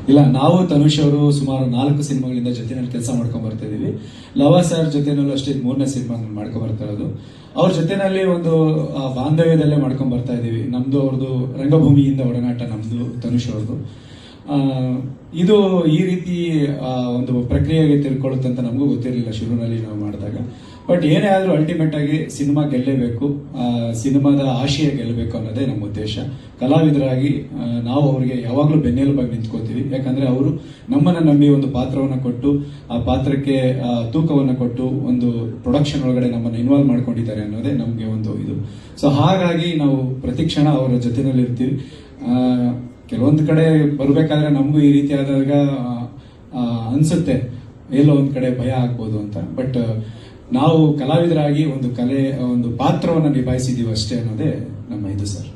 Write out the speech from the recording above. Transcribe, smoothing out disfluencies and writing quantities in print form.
ಇಲ್ಲ, ನಾವು ತನುಷ್ ಅವರು ಸುಮಾರು 4 ಸಿನಿಮಾಗಳಿಂದ ಜೊತೆನಲ್ಲಿ ಕೆಲಸ ಮಾಡ್ಕೊಂಡ್ ಬರ್ತಾ ಇದೀವಿ. ಲವ ಸರ್ ಜೊತೆನಲ್ಲೂ ಅಷ್ಟೇ 3ನೇ ಸಿನಿಮಾ ಮಾಡ್ಕೊಂಡ್ ಬರ್ತಾ ಇರೋದು. ಅವ್ರ ಜೊತೆನಲ್ಲಿ ಒಂದು ಬಾಂಧವ್ಯದಲ್ಲೇ ಮಾಡ್ಕೊಂಡ್ ಬರ್ತಾ ಇದೀವಿ. ನಮ್ದು ಅವ್ರದ್ದು ರಂಗಭೂಮಿಯಿಂದ ಒಡನಾಟ, ನಮ್ದು ತನುಷ್ ಅವ್ರದ್ದು. ಇದು ಈ ರೀತಿ ಒಂದು ಪ್ರಕ್ರಿಯೆಗೆ ತಿಳ್ಕೊಳ್ಳುತ್ತೆ ಅಂತ ನಮಗೂ ಗೊತ್ತಿರಲಿಲ್ಲ ಶುರುವಿನಲ್ಲಿ ನಾವು ಮಾಡಿದಾಗ. ಬಟ್ ಏನೇ ಆದ್ರೂ ಅಲ್ಟಿಮೇಟ್ ಆಗಿ ಸಿನಿಮಾ ಗೆಲ್ಲೇಬೇಕು, ಸಿನಿಮಾದ ಆಶಯ ಗೆಲ್ಲಬೇಕು ಅನ್ನೋದೇ ನಮ್ಮ ಉದ್ದೇಶ. ಕಲಾವಿದರಾಗಿ ನಾವು ಅವರಿಗೆ ಯಾವಾಗಲೂ ಬೆನ್ನೆಲುಬಾಗಿ ನಿಂತ್ಕೋತೀವಿ. ಯಾಕಂದ್ರೆ ಅವರು ನಮ್ಮನ್ನ ನಂಬಿ ಒಂದು ಪಾತ್ರವನ್ನು ಕೊಟ್ಟು, ಆ ಪಾತ್ರಕ್ಕೆ ತೂಕವನ್ನು ಕೊಟ್ಟು ಒಂದು ಪ್ರೊಡಕ್ಷನ್ ಒಳಗಡೆ ನಮ್ಮನ್ನು ಇನ್ವಾಲ್ವ್ ಮಾಡ್ಕೊಂಡಿದ್ದಾರೆ ಅನ್ನೋದೇ ನಮಗೆ ಒಂದು ಇದು. ಸೊ ಹಾಗಾಗಿ ನಾವು ಪ್ರತಿಕ್ಷಣ ಅವರ ಜೊತೆನಲ್ಲಿ ಇರ್ತೀವಿ. ಕೆಲವೊಂದು ಕಡೆ ಬರ್ಬೇಕಾದ್ರೆ ನಮಗೂ ಈ ರೀತಿ ಆದಾಗ ಅನ್ಸುತ್ತೆ ಎಲ್ಲೋ ಒಂದ್ ಕಡೆ ಭಯ ಆಗ್ಬೋದು ಅಂತ. ಬಟ್ ನಾವು ಕಲಾವಿದರಾಗಿ ಒಂದು ಪಾತ್ರವನ್ನು ನಿಭಾಯಿಸಿದೀವಿ ಅಷ್ಟೇ ಅನ್ನೋದೇ ನಮ್ಮ ಇದು ಸರ್.